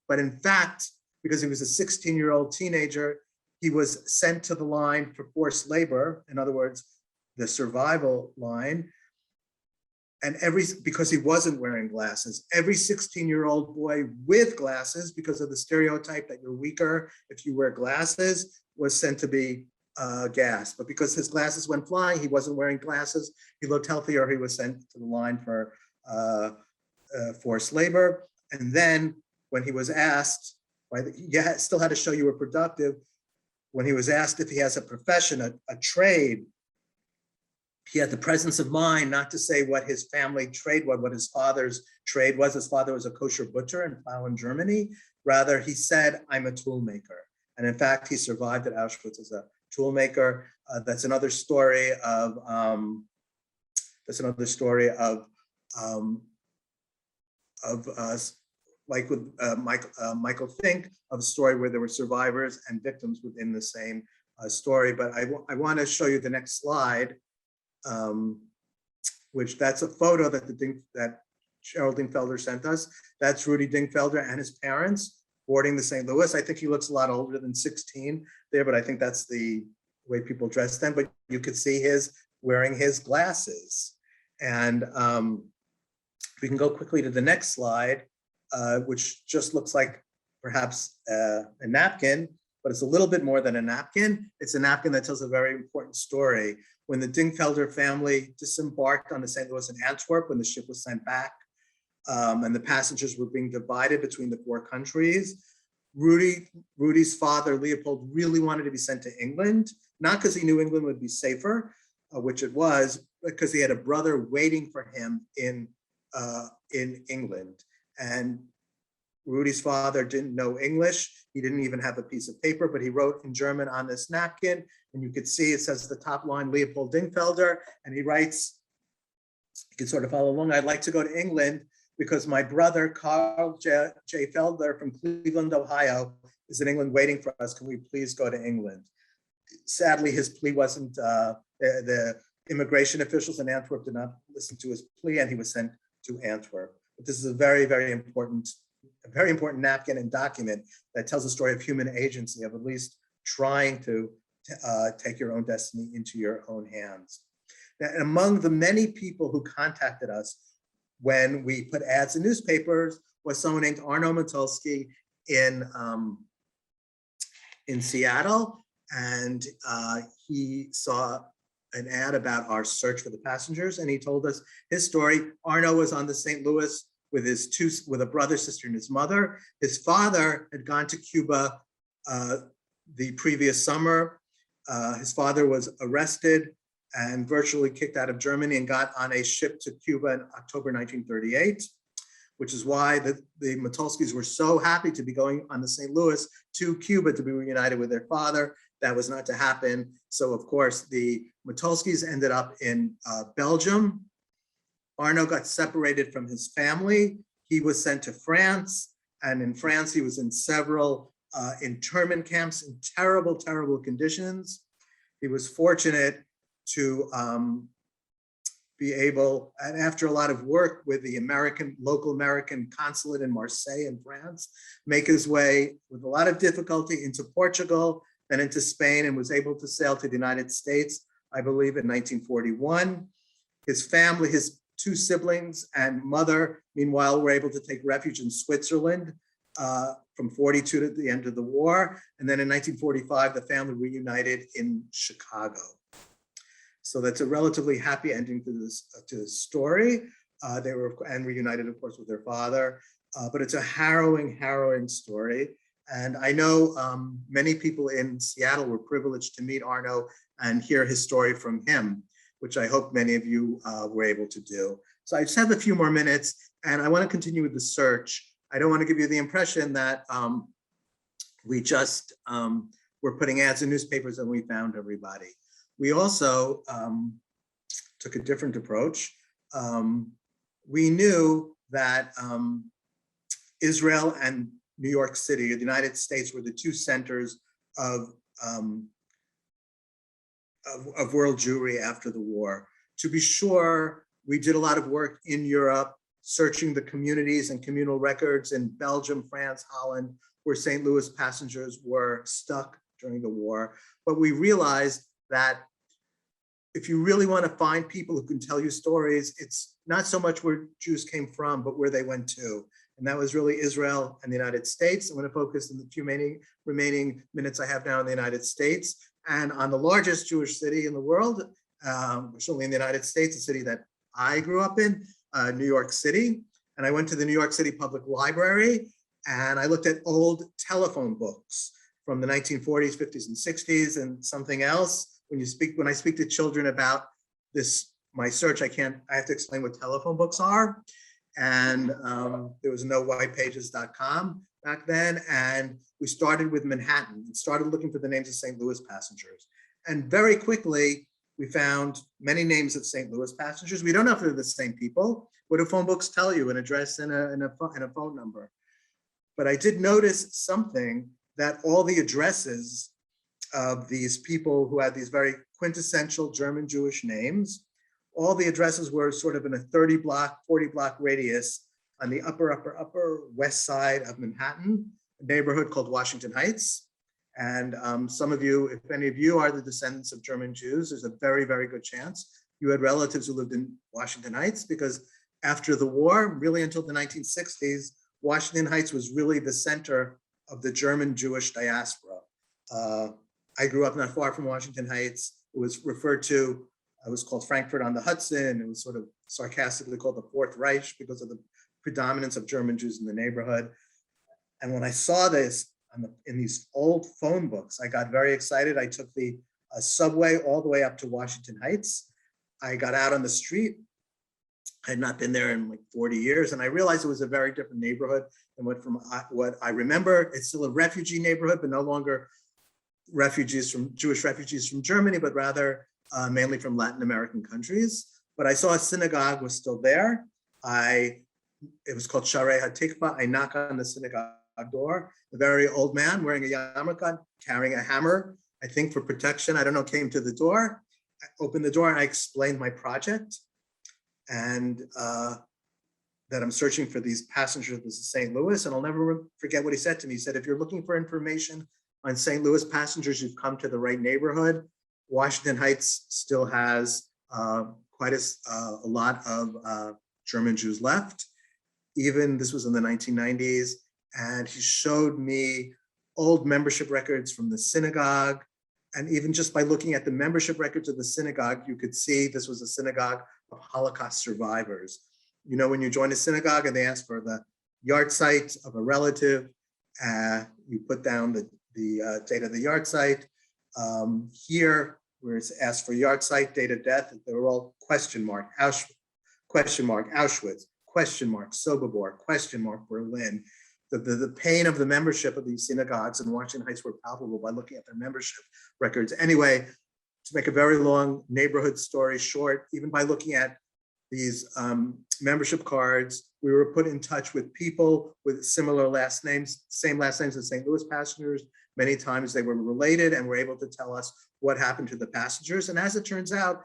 But in fact, because he was a 16-year-old teenager, he was sent to the line for forced labor, in other words, the survival line. And because he wasn't wearing glasses, every 16-year-old boy with glasses, because of the stereotype that you're weaker if you wear glasses, was sent to be gassed. But because his glasses went flying, he wasn't wearing glasses, he looked healthier, he was sent to the line for forced labor. And then when he was asked, you still had to show you were productive, when he was asked if he has a profession, a trade, he had the presence of mind not to say what his family trade was, what his father's trade was. His father was a kosher butcher in Plauen, Germany. Rather, he said, I'm a tool maker. And in fact, he survived at Auschwitz as a tool maker. That's another story of like with Michael Fink, of a story where there were survivors and victims within the same story. But I want to show you the next slide, which that's a photo that Cheryl Dingfelder sent us. That's Rudy Dingfelder and his parents boarding the St. Louis. I think he looks a lot older than 16 there, but I think that's the way people dress then. But you could see his wearing his glasses. And we can go quickly to the next slide, which just looks like perhaps a napkin, but it's a little bit more than a napkin. It's a napkin that tells a very important story. When the Dingfelder family disembarked on the St. Louis and Antwerp, when the ship was sent back, and the passengers were being divided between the four countries, Rudy's father, Leopold, really wanted to be sent to England, not because he knew England would be safer, which it was, but because he had a brother waiting for him in England. And Rudy's father didn't know English. He didn't even have a piece of paper, but he wrote in German on this napkin. And you could see it says the top line, Leopold Dingfelder. And he writes, you can sort of follow along, I'd like to go to England because my brother, Carl J. Felder from Cleveland, Ohio, is in England waiting for us. Can we please go to England? Sadly, his plea wasn't, the immigration officials in Antwerp did not listen to his plea and he was sent to Antwerp. But this is a very, very important napkin and document that tells the story of human agency, of at least trying to take your own destiny into your own hands. Now, among the many people who contacted us when we put ads in newspapers was someone named Arno Matulski in Seattle. And he saw an ad about our search for the passengers, and he told us his story. Arno was on the St. Louis with with a brother, sister, and his mother. His father had gone to Cuba the previous summer. His father was arrested and virtually kicked out of Germany and got on a ship to Cuba in October 1938, which is why the Matulskis were so happy to be going on the St. Louis to Cuba to be reunited with their father. That was not to happen. So of course, the Matulskis ended up in Belgium. Arno got separated from his family. He was sent to France. And in France, he was in several internment camps in terrible, terrible conditions. He was fortunate to be able, and after a lot of work with the local American consulate in Marseille in France, make his way with a lot of difficulty into Portugal, then into Spain, and was able to sail to the United States, I believe in 1941. His family, his two siblings and mother, meanwhile, were able to take refuge in Switzerland from 42 to the end of the war. And then in 1945, the family reunited in Chicago. So that's a relatively happy ending to this story. They were reunited, of course, with their father. But it's a harrowing story. And I know many people in Seattle were privileged to meet Arno and hear his story from him, which I hope many of you were able to do. So I just have a few more minutes, and I want to continue with the search. I don't want to give you the impression that we just were putting ads in newspapers and we found everybody. We also took a different approach. We knew that Israel and New York City, the United States, were the two centers of world Jewry after the war. To be sure, we did a lot of work in Europe, searching the communities and communal records in Belgium, France, Holland, where St. Louis passengers were stuck during the war. But we realized that if you really want to find people who can tell you stories, it's not so much where Jews came from, but where they went to. And that was really Israel and the United States. I'm going to focus in the few remaining minutes I have now in the United States and on the largest Jewish city in the world, certainly in the United States, a city that I grew up in, New York City. And I went to the New York City Public Library and I looked at old telephone books from the 1940s, 50s, and 60s and something else. When I speak to children about this, my search, I have to explain what telephone books are. And there was no whitepages.com back then. And we started with Manhattan and started looking for the names of St. Louis passengers. And very quickly, we found many names of St. Louis passengers. We don't know if they're the same people. What do phone books tell you? An address and a phone number. But I did notice something, that all the addresses of these people who had these very quintessential German Jewish names, all the addresses were sort of in a 30 block, 40 block radius on the upper west side of Manhattan, a neighborhood called Washington Heights. And some of you, if any of you are the descendants of German Jews, there's a very, very good chance you had relatives who lived in Washington Heights, because after the war, really until the 1960s, Washington Heights was really the center of the German Jewish diaspora. I grew up not far from Washington Heights. It was referred to, it was called Frankfurt on the Hudson. It was sort of sarcastically called the Fourth Reich because of the predominance of German Jews in the neighborhood. And when I saw this in these old phone books, I got very excited. I took the subway all the way up to Washington Heights. I got out on the street. I had not been there in like 40 years. And I realized it was a very different neighborhood than what I remember. It's still a refugee neighborhood, but no longer Jewish refugees from Germany, but rather mainly from Latin American countries. But I saw a synagogue was still there. It was called Sharei HaTikva. I knock on the synagogue door. A very old man wearing a yarmulke, carrying a hammer, I think for protection, I don't know, came to the door. I opened the door and I explained my project and that I'm searching for these passengers of St. Louis. And I'll never forget what he said to me. He said, if you're looking for information on St. Louis passengers, you've come to the right neighborhood. Washington Heights still has quite a lot of German Jews left. Even this was in the 1990s. And he showed me old membership records from the synagogue. And even just by looking at the membership records of the synagogue, you could see this was a synagogue of Holocaust survivors. You know, when you join a synagogue and they ask for the yard site of a relative, you put down the date of the yard site. Here, where it's asked for yard site, date of death, they were all question mark, question mark, Auschwitz, question mark, Sobibor, question mark, Berlin. The pain of the membership of these synagogues in Washington Heights were palpable by looking at their membership records. Anyway, to make a very long neighborhood story short, even by looking at these membership cards, we were put in touch with people with similar last names, same last names as St. Louis passengers. Many times they were related and were able to tell us what happened to the passengers. And as it turns out,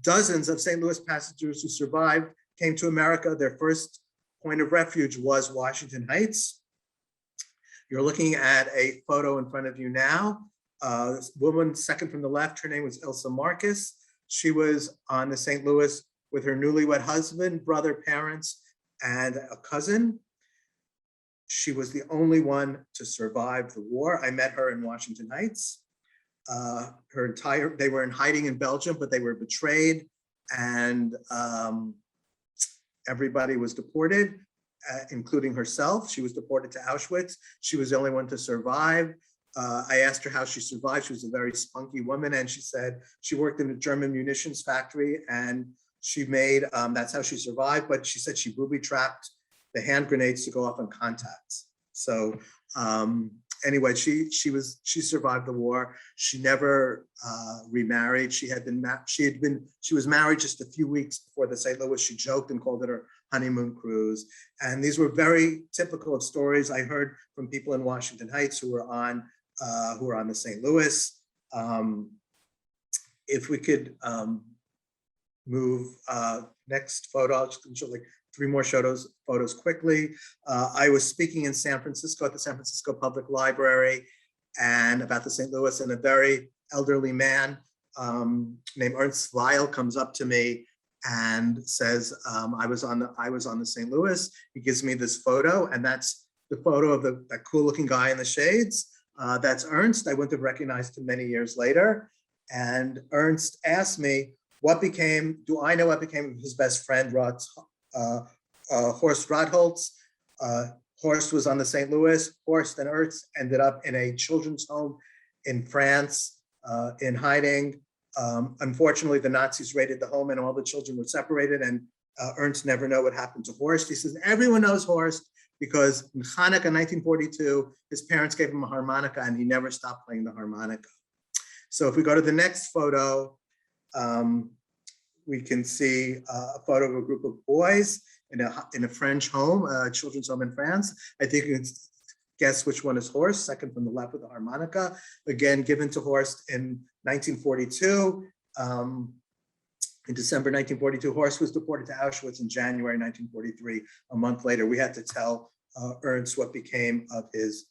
dozens of St. Louis passengers who survived came to America. Their first point of refuge was Washington Heights. You're looking at a photo in front of you now. This woman, second from the left, her name was Ilsa Marcus. She was on the St. Louis with her newlywed husband, brother, parents, and a cousin. She was the only one to survive the war. I met her in Washington Heights. They were in hiding in Belgium, but they were betrayed, and everybody was deported, including herself. She was deported to Auschwitz. She was the only one to survive. I asked her how she survived. She was a very spunky woman, and she said she worked in a German munitions factory, and she made, that's how she survived, but she said she booby trapped the hand grenades to go off on contacts. So anyway, she survived the war. She never remarried. She was married just a few weeks before the St. Louis. She joked and called it her honeymoon cruise. And these were very typical of stories I heard from people in Washington Heights who were on the St. Louis. If we could move next photo, I'll just show like 3 more photos quickly. I was speaking in San Francisco at the San Francisco Public Library and about the St. Louis, and a very elderly man named Ernst Weil comes up to me and says, I was on the St. Louis. He gives me this photo, and that's the photo of that cool looking guy in the shades. That's Ernst. I wouldn't have recognized him many years later. And Ernst asked me, do I know what became of his best friend, Horst Radholz? Horst was on the St. Louis. Horst and Ernst ended up in a children's home in France in hiding. Unfortunately, the Nazis raided the home and all the children were separated, and Ernst never knew what happened to Horst. He says, everyone knows Horst because in Hanukkah 1942, his parents gave him a harmonica and he never stopped playing the harmonica. So if we go to the next photo, we can see a photo of a group of boys in a French home, a children's home in France. I think you can guess which one is Horst, second from the left with the harmonica. Again, given to Horst in 1942. In December 1942, Horst was deported to Auschwitz in January 1943. A month later, we had to tell Ernst what became of his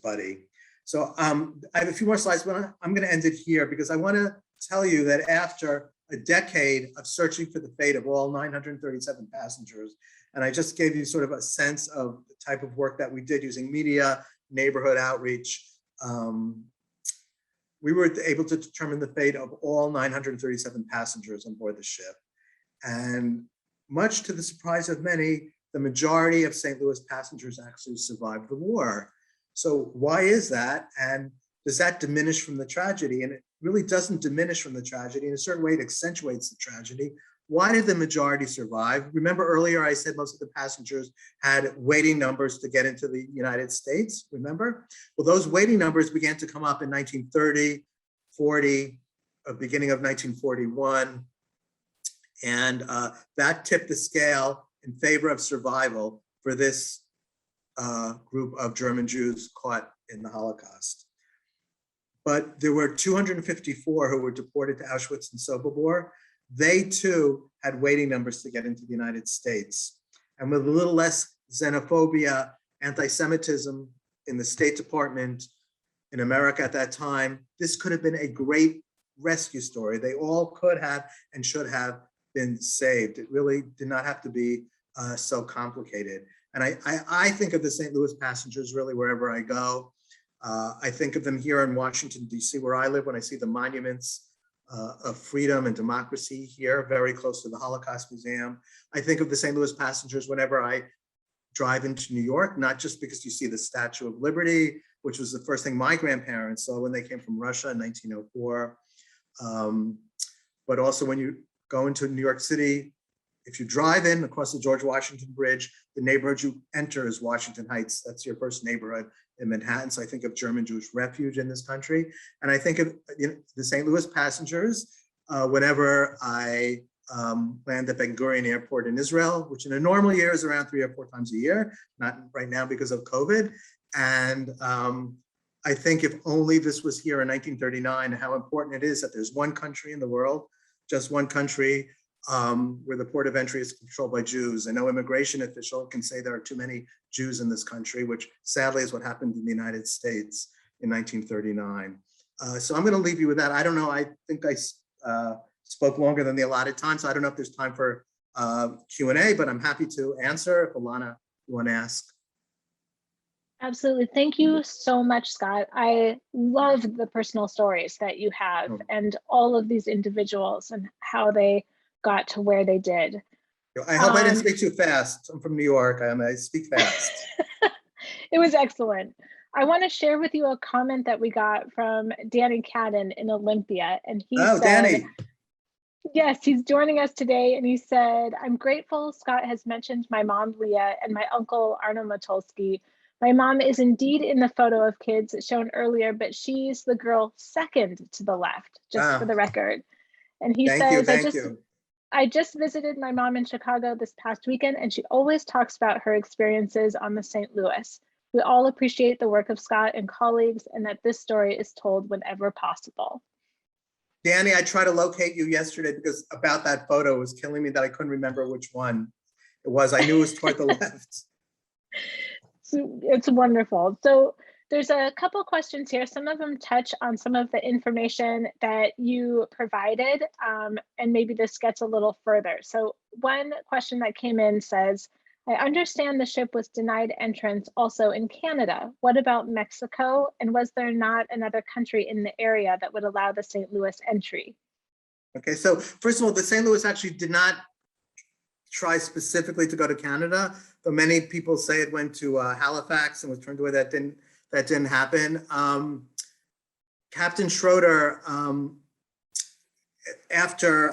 buddy. So I have a few more slides, but I'm going to end it here because I want to tell you that after a decade of searching for the fate of all 937 passengers, and I just gave you sort of a sense of the type of work that we did using media, neighborhood outreach, we were able to determine the fate of all 937 passengers on board the ship. And much to the surprise of many, the majority of St. Louis passengers actually survived the war. So why is that? And does that diminish from the tragedy? And it really doesn't diminish from the tragedy. In a certain way, it accentuates the tragedy. Why did the majority survive? Remember earlier I said most of the passengers had waiting numbers to get into the United States, remember? Well, those waiting numbers began to come up in 1930, 40, beginning of 1941. And that tipped the scale in favor of survival for this group of German Jews caught in the Holocaust. But there were 254 who were deported to Auschwitz and Sobibor. They too had waiting numbers to get into the United States. And with a little less xenophobia, anti-Semitism in the State Department in America at that time, this could have been a great rescue story. They all could have and should have been saved. It really did not have to be so complicated. And I think of the St. Louis passengers really wherever I go. I think of them here in Washington, D.C., where I live, when I see the monuments of freedom and democracy here, very close to the Holocaust Museum. I think of the St. Louis passengers whenever I drive into New York, not just because you see the Statue of Liberty, which was the first thing my grandparents saw when they came from Russia in 1904, but also when you go into New York City, if you drive in across the George Washington Bridge, the neighborhood you enter is Washington Heights. That's your first neighborhood in Manhattan. So I think of German Jewish refuge in this country. And I think of the St. Louis passengers whenever I land at Ben Gurion Airport in Israel, which in a normal year is around 3 or 4 times a year, not right now because of COVID. And I think if only this was here in 1939, how important it is that there's one country in the world, just one country, where the port of entry is controlled by Jews, and no immigration official can say there are too many Jews in this country, which sadly is what happened in the United States in 1939. So I'm going to leave you with that. I don't know, I think I spoke longer than the allotted time, so I don't know if there's time for Q&A, but I'm happy to answer if Alana, you want to ask. Absolutely. Thank you so much, Scott. I love the personal stories that you have and all of these individuals and how they got to where they did. I hope I didn't speak too fast. I'm from New York. I speak fast. It was excellent. I want to share with you a comment that we got from Danny Cadden in Olympia. And he said, Danny. Yes, he's joining us today. And he said, I'm grateful Scott has mentioned my mom, Leah, and my uncle, Arno Matulski. My mom is indeed in the photo of kids shown earlier, but she's the girl second to the left, just for the record. And he says, I just visited my mom in Chicago this past weekend, and she always talks about her experiences on the St. Louis. We all appreciate the work of Scott and colleagues, and that this story is told whenever possible. Danny, I tried to locate you yesterday because about that photo, it was killing me that I couldn't remember which one it was. I knew it was toward the left. It's wonderful. So there's a couple questions here. Some of them touch on some of the information that you provided, and maybe this gets a little further. So one question that came in says, I understand the ship was denied entrance also in Canada. What about Mexico? And was there not another country in the area that would allow the St. Louis entry? Okay, so first of all, the St. Louis actually did not try specifically to go to Canada, though many people say it went to Halifax and was turned away. That didn't happen. Captain Schroeder, after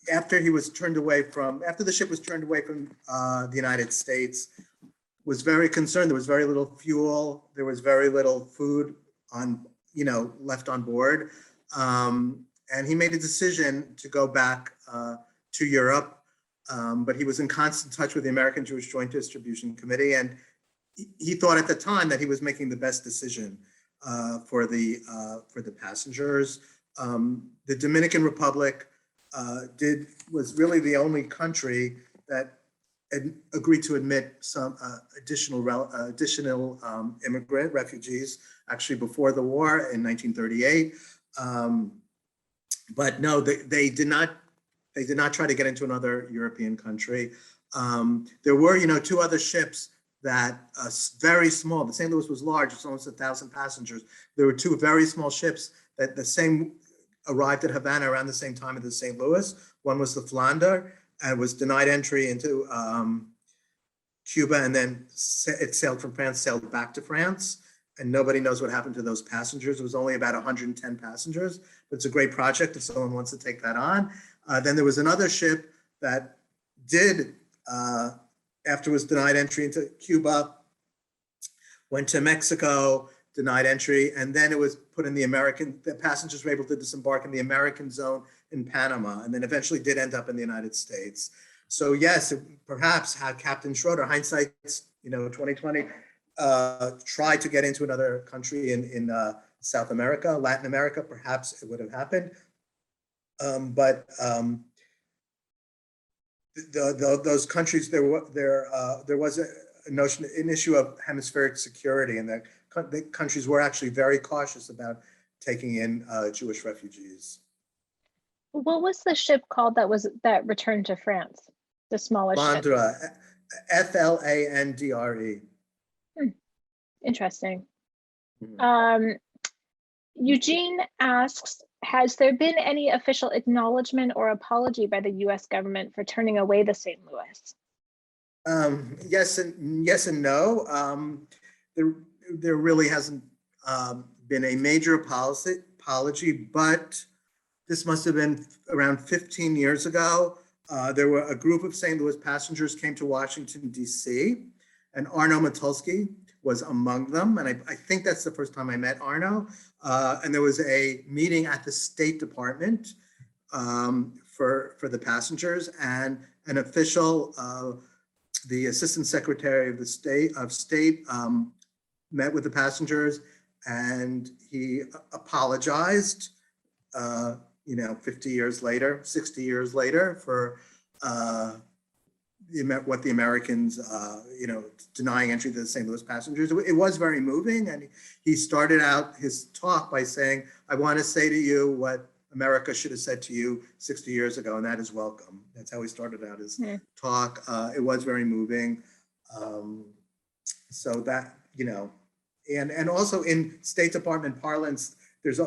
the ship was turned away from the United States, was very concerned. There was very little fuel. There was very little food left on board. And he made a decision to go back to Europe, but he was in constant touch with the American Jewish Joint Distribution Committee, and he thought at the time that he was making the best decision for the passengers. The Dominican Republic was really the only country that agreed to admit some additional immigrant refugees, actually before the war in 1938. But no, they did not try to get into another European country. There were, two other ships that very small. The St. Louis was large; it's almost 1,000 passengers. There were two very small ships that arrived at Havana around the same time as the St. Louis. One was the Flounder, and was denied entry into Cuba, and then it sailed from France, sailed back to France. And nobody knows what happened to those passengers. It was only about 110 passengers, but it's a great project if someone wants to take that on. Then there was another ship that did, after it was denied entry into Cuba, went to Mexico, denied entry, and then it was put in the passengers were able to disembark in the American zone in Panama, and then eventually did end up in the United States. So yes, perhaps had Captain Schroeder, hindsight's 2020, tried to get into another country in South America, Latin America, perhaps it would have happened. But those countries, there was an issue of hemispheric security, and the countries were actually very cautious about taking in Jewish refugees. What was the ship called that returned to France? The smaller ship. Flandre, Flandre. Interesting. Eugene asks, has there been any official acknowledgement or apology by the U.S. government for turning away the St. Louis? Yes and no. There really hasn't been a major apology, but this must have been around 15 years ago. There were a group of St. Louis passengers came to Washington, D.C., and Arno Matulski was among them. And I think that's the first time I met Arno. And there was a meeting at the State Department for the passengers, and an official, the Assistant Secretary of State met with the passengers, and he apologized 50 years later, 60 years later, for what the Americans, denying entry to the St. Louis passengers. It was very moving, and he started out his talk by saying, I want to say to you what America should have said to you 60 years ago, and that is welcome. That's how he started out his talk. It was very moving. So that, you know, and also in State Department parlance, there's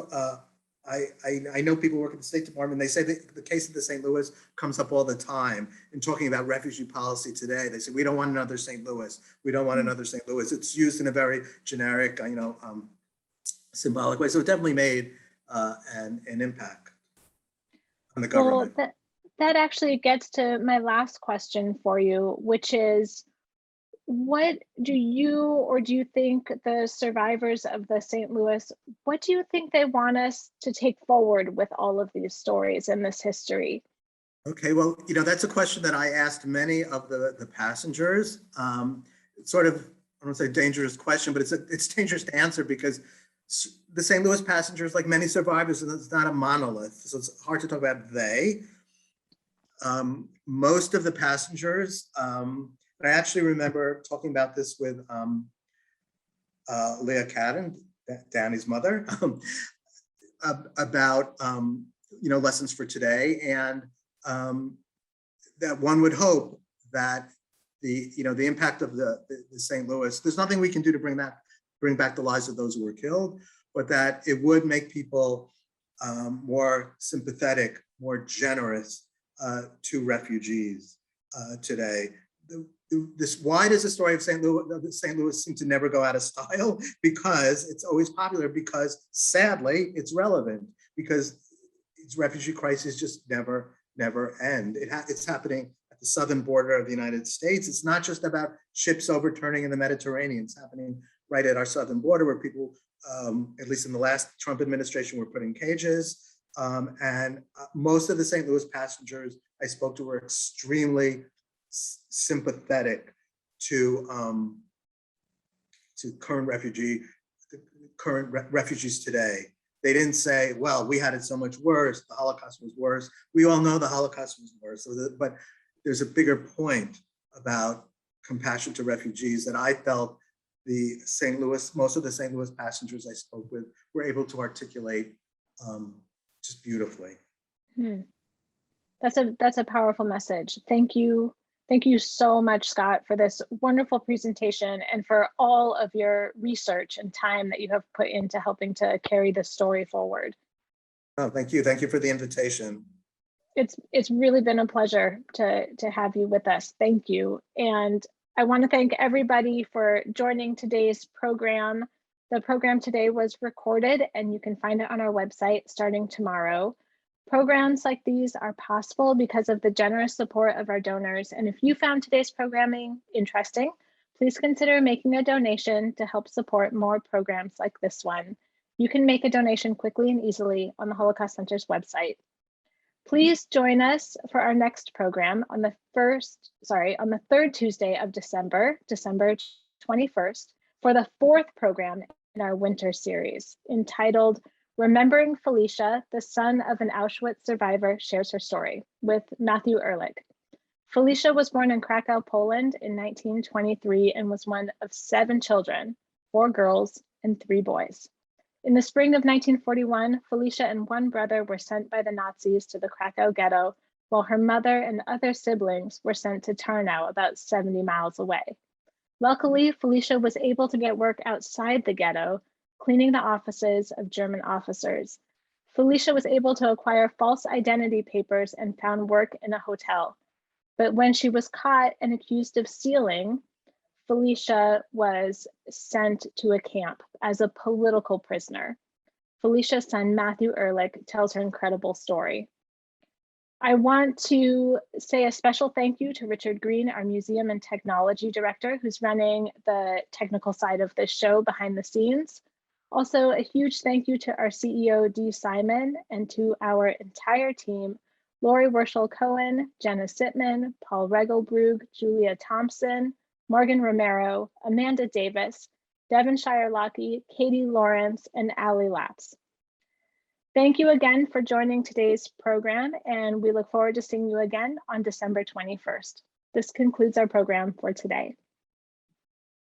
I know people work at the State Department. They say that the case of the St. Louis comes up all the time in talking about refugee policy today. They say, we don't want another St. Louis. We don't want another St. Louis. It's used in a very generic, you know, symbolic way. So it definitely made an impact on the government. Well, that actually gets to my last question for you, which is, what do you think the survivors of the St. Louis, what do you think they want us to take forward with all of these stories and this history? Okay, well, you know, that's a question that I asked many of the passengers. It's sort of, I don't say dangerous question, but it's dangerous to answer because the St. Louis passengers, like many survivors, and it's not a monolith, so it's hard to talk about they. Most of the passengers, I actually remember talking about this with Leah Cadden, Danny's mother, about you know, lessons for today, and that one would hope that the impact of the St. Louis, there's nothing we can do to bring back the lives of those who were killed, but that it would make people more sympathetic, more generous to refugees today. Why does the story of St. Louis seem to never go out of style? Because it's always popular, because sadly it's relevant, because its refugee crisis just never end. It's happening at the southern border of the United States. It's not just about ships overturning in the Mediterranean. It's happening right at our southern border, where people, at least in the last Trump administration, were put in cages. And most of the St. Louis passengers I spoke to were extremely sympathetic to current refugees today. They didn't say, well, we had it so much worse, the Holocaust was worse. We all know the Holocaust was worse, but there's a bigger point about compassion to refugees that I felt most of the St. Louis passengers I spoke with were able to articulate just beautifully. That's a powerful message. Thank you. Thank you so much, Scott, for this wonderful presentation and for all of your research and time that you have put into helping to carry this story forward. Oh, thank you. Thank you for the invitation. It's really been a pleasure to have you with us. Thank you. And I want to thank everybody for joining today's program. The program today was recorded and you can find it on our website starting tomorrow. Programs like these are possible because of the generous support of our donors. And if you found today's programming interesting, please consider making a donation to help support more programs like this one. You can make a donation quickly and easily on the Holocaust Center's website. Please join us for our next program on the third Tuesday of December 21st, for the fourth program in our winter series entitled Remembering Felicia, the son of an Auschwitz survivor shares her story, with Matthew Ehrlich. Felicia was born in Krakow, Poland in 1923 and was one of 7 children, 4 girls and 3 boys. In the spring of 1941, Felicia and 1 brother were sent by the Nazis to the Krakow ghetto, while her mother and other siblings were sent to Tarnow, about 70 miles away. Luckily, Felicia was able to get work outside the ghetto, cleaning the offices of German officers. Felicia was able to acquire false identity papers and found work in a hotel. But when she was caught and accused of stealing, Felicia was sent to a camp as a political prisoner. Felicia's son, Matthew Ehrlich, tells her incredible story. I want to say a special thank you to Richard Green, our Museum and Technology Director, who's running the technical side of this show behind the scenes. Also, a huge thank you to our CEO, Dee Simon, and to our entire team, Lori Werschel-Cohen, Jenna Sitman, Paul Regelbrug, Julia Thompson, Morgan Romero, Amanda Davis, Devonshire Lockie, Katie Lawrence, and Allie Laps. Thank you again for joining today's program, and we look forward to seeing you again on December 21st. This concludes our program for today.